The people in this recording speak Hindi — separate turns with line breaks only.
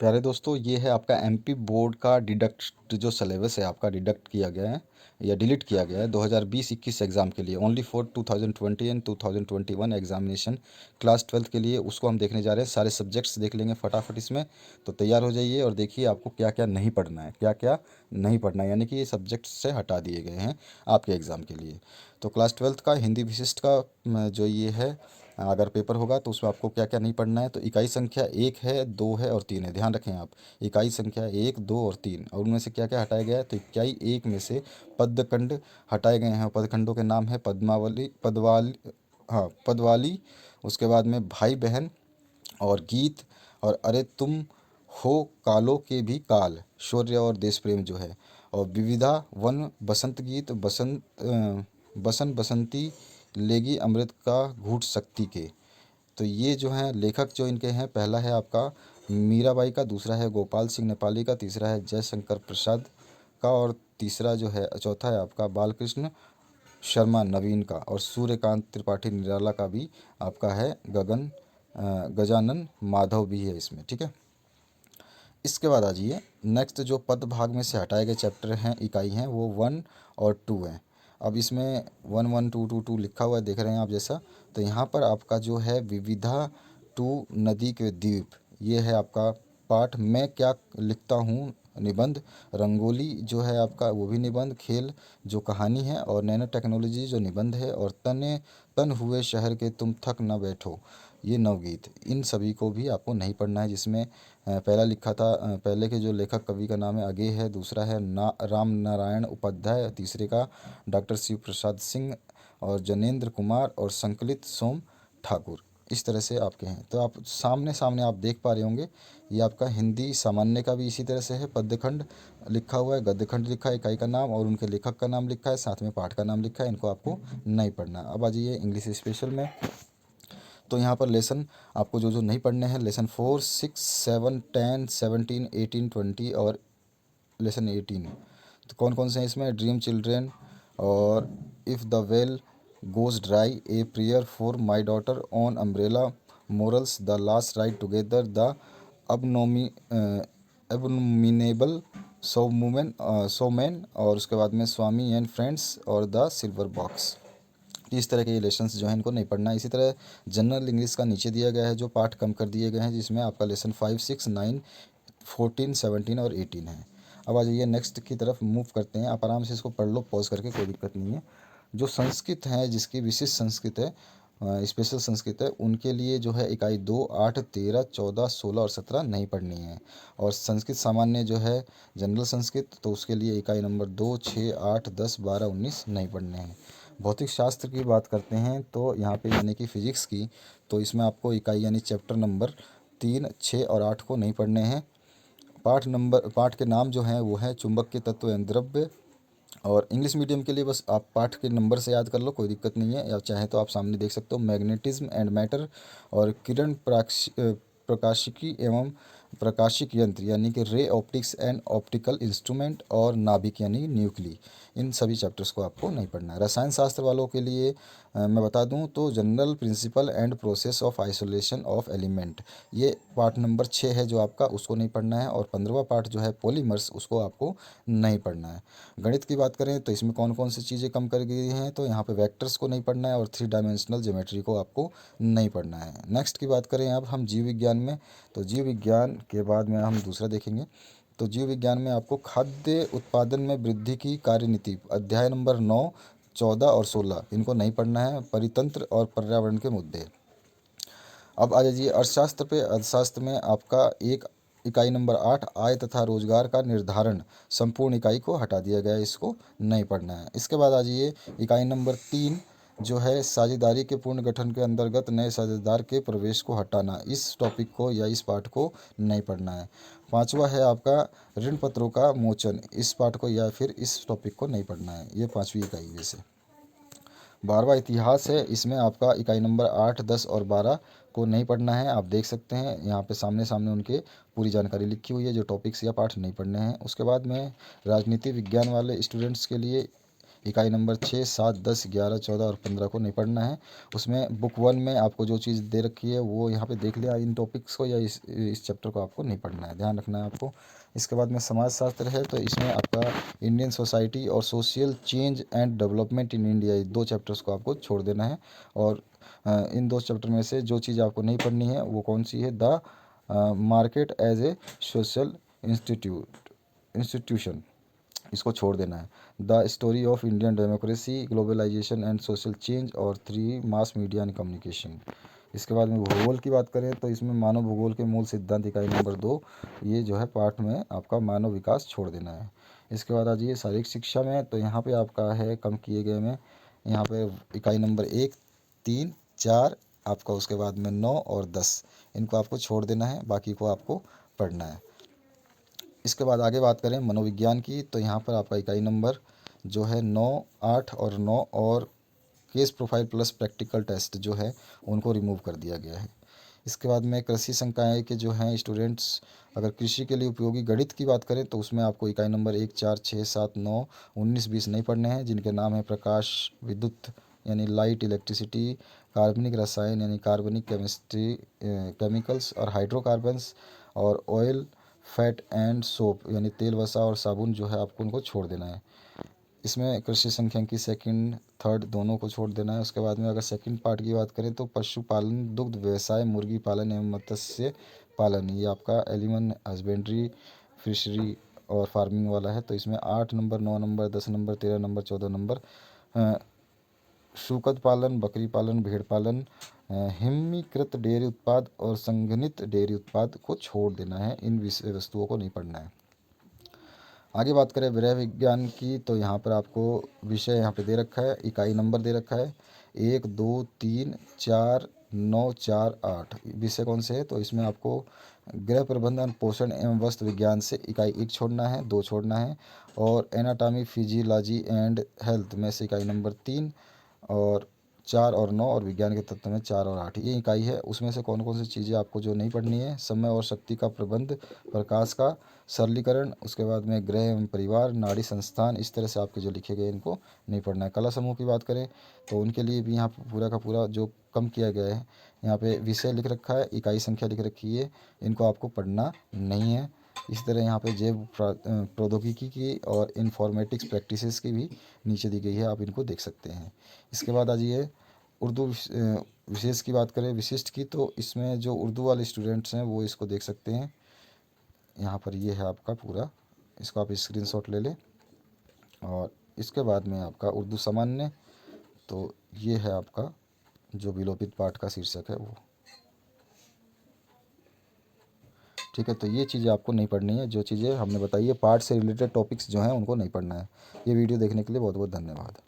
प्यारे दोस्तों, ये है आपका एमपी बोर्ड का डिडक्ट जो सिलेबस है आपका डिडक्ट किया गया है या डिलीट किया गया है 2020-21 एग्ज़ाम के लिए only for 2020 and 2021 examination class 12 के लिए। उसको हम देखने जा रहे हैं। सारे सब्जेक्ट्स देख लेंगे फटाफट इसमें। तो तैयार हो जाइए और देखिए आपको क्या क्या नहीं पढ़ना है, क्या क्या नहीं पढ़ना है, यानी कि ये सब्जेक्ट से हटा दिए गए हैं आपके एग्ज़ाम के लिए। तो क्लास 12 का हिंदी विशिष्ट का जो ये है, अगर पेपर होगा तो उसमें आपको क्या क्या नहीं पढ़ना है। तो इकाई संख्या 1 है, 2 है और 3 है। ध्यान रखें आप, इकाई संख्या 1, 2 और 3। और उनमें से क्या क्या हटाया गया है। तो इकाई 1 में से पदखंड हटाए गए हैं। पदखंडों के नाम है पद्मावली, पदवाली, हाँ पदवाली, उसके बाद में भाई बहन और गीत, और अरे तुम हो कालों के भी काल, शौर्य और देश प्रेम जो है। और विविधा वन, बसंत गीत, बसन बसंती लेगी अमृत का घूट शक्ति के। तो ये जो हैं लेखक जो इनके हैं, पहला है आपका मीराबाई का, दूसरा है गोपाल सिंह नेपाली का, तीसरा है जयशंकर प्रसाद का, और तीसरा जो है चौथा है आपका बालकृष्ण शर्मा नवीन का, और सूर्यकांत त्रिपाठी निराला का भी आपका है। गजानन माधव भी है इसमें, ठीक है। इसके बाद आ जाइए, नेक्स्ट जो पद भाग में से हटाए गए चैप्टर हैं, इकाई हैं, वो 1 और 2 हैं। अब इसमें 1 1 2 2 2 लिखा हुआ है, देख रहे हैं आप जैसा। तो यहाँ पर आपका जो है विविधा टू नदी के द्वीप, ये है आपका पाठ। मैं क्या लिखता हूँ, निबंध। रंगोली जो है आपका, वो भी निबंध। खेल जो कहानी है, और नैनो टेक्नोलॉजी जो निबंध है। और तने तन हुए शहर के तुम थक न बैठो, ये नवगीत। इन सभी को भी आपको नहीं पढ़ना है। जिसमें पहला लिखा था, पहले के जो लेखक कवि का नाम है अगे है, दूसरा है राम नारायण उपाध्याय, तीसरे का डॉक्टर शिव प्रसाद सिंह, और जनेंद्र कुमार, और संकलित सोम ठाकुर। इस तरह से आपके हैं। तो आप सामने सामने आप देख पा रहे होंगे, ये आपका हिंदी सामान्य का भी इसी तरह से है। पद्यखंड लिखा हुआ है, गद्यखंड लिखा है, इकाई का नाम और उनके लेखक का नाम लिखा है, साथ में पाठ का नाम लिखा है। इनको आपको नहीं पढ़ना। अब आ जाइए इंग्लिश स्पेशल में। तो यहाँ पर लेसन आपको जो जो नहीं पढ़ने हैं, लेसन 4, 6, 7, 10, 17, 18, 20 और लेसन 18। तो कौन कौन से हैं इसमें, ड्रीम चिल्ड्रेन, और if the well goes dry, a prayer for my daughter, on umbrella, morals, the last ride together, द अबनोमी एबनोमिनेबल सो मैन, और उसके बाद में स्वामी एंड फ्रेंड्स, और द सिल्वर बॉक्स। इस तरह के ये लेसन्स जो हैं इनको नहीं पढ़ना है। इसी तरह जनरल इंग्लिश का नीचे दिया गया है, जो पार्ट कम कर दिए गए हैं, जिसमें आपका लेसन 5, 6, 9, 14, 17 और 18 है। अब आ जाइए नेक्स्ट की तरफ मूव करते हैं। आप आराम से इसको पढ़ लो पॉज करके, कोई दिक्कत नहीं है। जो संस्कृत है, जिसकी विशिष्ट संस्कृत है, स्पेशल संस्कृत है, उनके लिए जो है इकाई 2, 8, 13, 14, 16 और 17 नहीं पढ़नी है। और संस्कृत सामान्य जो है जनरल संस्कृत, तो उसके लिए इकाई नंबर 2, 6, 8, 10, 12, 19 नहीं पढ़ने हैं। भौतिक शास्त्र की बात करते हैं तो यहाँ पे यानी कि फिजिक्स की, तो इसमें आपको इकाई यानी चैप्टर नंबर 3, 6 और 8 को नहीं पढ़ने हैं। पाठ के नाम जो हैं वो हैं चुंबक के तत्व एवं द्रव्य। और इंग्लिश मीडियम के लिए बस आप पाठ के नंबर से याद कर लो, कोई दिक्कत नहीं है, या चाहे तो आप सामने देख सकते हो, मैग्नेटिज्म एंड मैटर, और किरण प्रकाशिकी एवं प्रकाशिक यंत्र यानी कि ray optics and optical instrument, और नाभिक यानी न्यूक्ली। इन सभी चैप्टर्स को आपको नहीं पढ़ना है। रसायन शास्त्र वालों के लिए मैं बता दूं तो general principle and process of isolation of element, ये पार्ट नंबर 6 है जो आपका, उसको नहीं पढ़ना है। और 15वां पार्ट जो है पॉलीमर्स, उसको आपको नहीं पढ़ना है। गणित की बात करें तो इसमें कौन कौन सी चीज़ें कम कर गई हैं, तो यहाँ पे वेक्टर्स को नहीं पढ़ना है, और 3 डायमेंशनल ज्योमेट्री को आपको नहीं पढ़ना है। नेक्स्ट की बात करें अब हम जीव विज्ञान में, तो जीव विज्ञान के बाद में हम दूसरा देखेंगे। तो जीव विज्ञान में आपको खाद्य उत्पादन में वृद्धि की कार्यनीति, अध्याय नंबर 9, 14 और 16, इनको नहीं पढ़ना है। परितंत्र और पर्यावरण के मुद्दे। अब आ जाइए अर्थशास्त्र पे। अर्थशास्त्र में आपका एक इकाई नंबर 8, आय तथा रोजगार का निर्धारण, संपूर्ण इकाई को हटा दिया गया है, इसको नहीं पढ़ना है। इसके बाद आ जाइए इकाई नंबर 3 जो है साझेदारी के पूर्ण गठन के अंतर्गत नए साझेदार के प्रवेश को हटाना, इस टॉपिक को या इस पाठ को नहीं पढ़ना है। पांचवा है आपका ऋण पत्रों का मोचन, इस पाठ को या फिर इस टॉपिक को नहीं पढ़ना है। ये 5वीं इकाई है से। 12वां इतिहास है, इसमें आपका इकाई नंबर 8, 10 और 12 को नहीं पढ़ना है। आप देख सकते हैं यहाँ पे सामने सामने उनके पूरी जानकारी लिखी हुई है, जो टॉपिक्स या पाठ नहीं पढ़ने हैं। उसके बाद में राजनीति विज्ञान वाले स्टूडेंट्स के लिए इकाई नंबर 6, 7, 10, 11, 14 और 15 को नहीं पढ़ना है। उसमें बुक 1 में आपको जो चीज़ दे रखी है वो यहाँ पे देख लिया इन टॉपिक्स को, या इस चैप्टर को आपको नहीं पढ़ना है, ध्यान रखना है आपको। इसके बाद में समाजशास्त्र है, तो इसमें आपका इंडियन सोसाइटी और social change and development in India, ये 2 चैप्टर्स को आपको छोड़ देना है। और इन 2 चैप्टर में से जो चीज़ आपको नहीं पढ़नी है वो कौन सी है, the market as a social institution, इसको छोड़ देना है। The story of Indian democracy, globalisation and social change और 3 मास मीडिया एंड कम्युनिकेशन। इसके बाद में भूगोल की बात करें तो इसमें मानव भूगोल के मूल सिद्धांत इकाई नंबर 2, ये जो है पार्ट में आपका मानव विकास छोड़ देना है। इसके बाद आ जाइए शारीरिक शिक्षा में, तो यहाँ पे आपका है कम किए गए में, यहाँ पे इकाई नंबर 1, 3, 4 आपका, उसके बाद में 9 और 10 इनको आपको छोड़ देना है, बाकी को आपको पढ़ना है। इसके बाद आगे बात करें मनोविज्ञान की, तो यहाँ पर आपका इकाई नंबर जो है 9, 8 और 9 और case profile plus practical test जो है उनको रिमूव कर दिया गया है। इसके बाद में कृषि संकाय के जो हैं स्टूडेंट्स, अगर कृषि के लिए उपयोगी गणित की बात करें तो उसमें आपको इकाई नंबर 1, 4, 6, 7, 9, 19, 20 नहीं पढ़ने हैं, जिनके नाम है प्रकाश विद्युत यानी लाइट इलेक्ट्रिसिटी, कार्बनिक रसायन यानी कार्बनिक केमिस्ट्री केमिकल्स और हाइड्रोकार्बन्स, और ऑयल फैट एंड सोप यानी तेल वसा और साबुन जो है आपको उनको छोड़ देना है। इसमें कृषि सांख्यिकी सेकंड थर्ड दोनों को छोड़ देना है। उसके बाद में अगर सेकंड पार्ट की बात करें तो पशुपालन, दुग्ध व्यवसाय, मुर्गी पालन एवं मत्स्य पालन, ये आपका एनिमल हस्बेंड्री, फिशरी और फार्मिंग वाला है। तो इसमें 8 number, 9 number, 10 number, 13 number, 14 number शूकत पालन, बकरी पालन, भेड़ पालन, हिमीकृत डेयरी उत्पाद और संघनित डेयरी उत्पाद को छोड़ देना है, इन विषय वस्तुओं को नहीं पढ़ना है। आगे बात करें गृह विज्ञान की, तो यहाँ पर आपको विषय यहाँ पे दे रखा है, इकाई नंबर दे रखा है 1, 2, 3, 4, 9, 4, 8 विषय कौन से है, तो इसमें आपको गृह प्रबंधन, पोषण एवं वस्त्र विज्ञान से इकाई 1 छोड़ना है, 2 छोड़ना है, और एनाटॉमी, फिजियोलॉजी एंड हेल्थ में से इकाई नंबर 3 और 4 और 9 और विज्ञान के तत्व में 4 और 8 ये इकाई है। उसमें से कौन कौन सी चीज़ें आपको जो नहीं पढ़नी है, समय और शक्ति का प्रबंध, प्रकाश का सरलीकरण, उसके बाद में गृह एवं परिवार, नाड़ी संस्थान, इस तरह से आपके जो लिखे गए इनको नहीं पढ़ना है। कला समूह की बात करें तो उनके लिए भी यहाँ पर पूरा का पूरा जो कम किया गया है, यहाँ पे विषय लिख रखा है, इकाई संख्या लिख रखी है, इनको आपको पढ़ना नहीं है। इसी तरह यहाँ पे जैव प्रौद्योगिकी की और इन्फॉर्मेटिक्स प्रैक्टिसेस की भी नीचे दी गई है, आप इनको देख सकते हैं। इसके बाद आ जाइए उर्दू विशेष की बात करें, विशिष्ट की, तो इसमें जो उर्दू वाले स्टूडेंट्स हैं वो इसको देख सकते हैं। यहाँ पर ये है आपका पूरा, इसको आप स्क्रीनशॉट ले लें। और इसके बाद में आपका उर्दू सामान्य, तो ये है आपका जो विलोपित पाठ का शीर्षक है वो। ठीक है, तो ये चीज़ें आपको नहीं पढ़नी है, जो चीज़ें हमने बताई है पाठ से रिलेटेड टॉपिक्स जो हैं उनको नहीं पढ़ना है। ये वीडियो देखने के लिए बहुत बहुत धन्यवाद।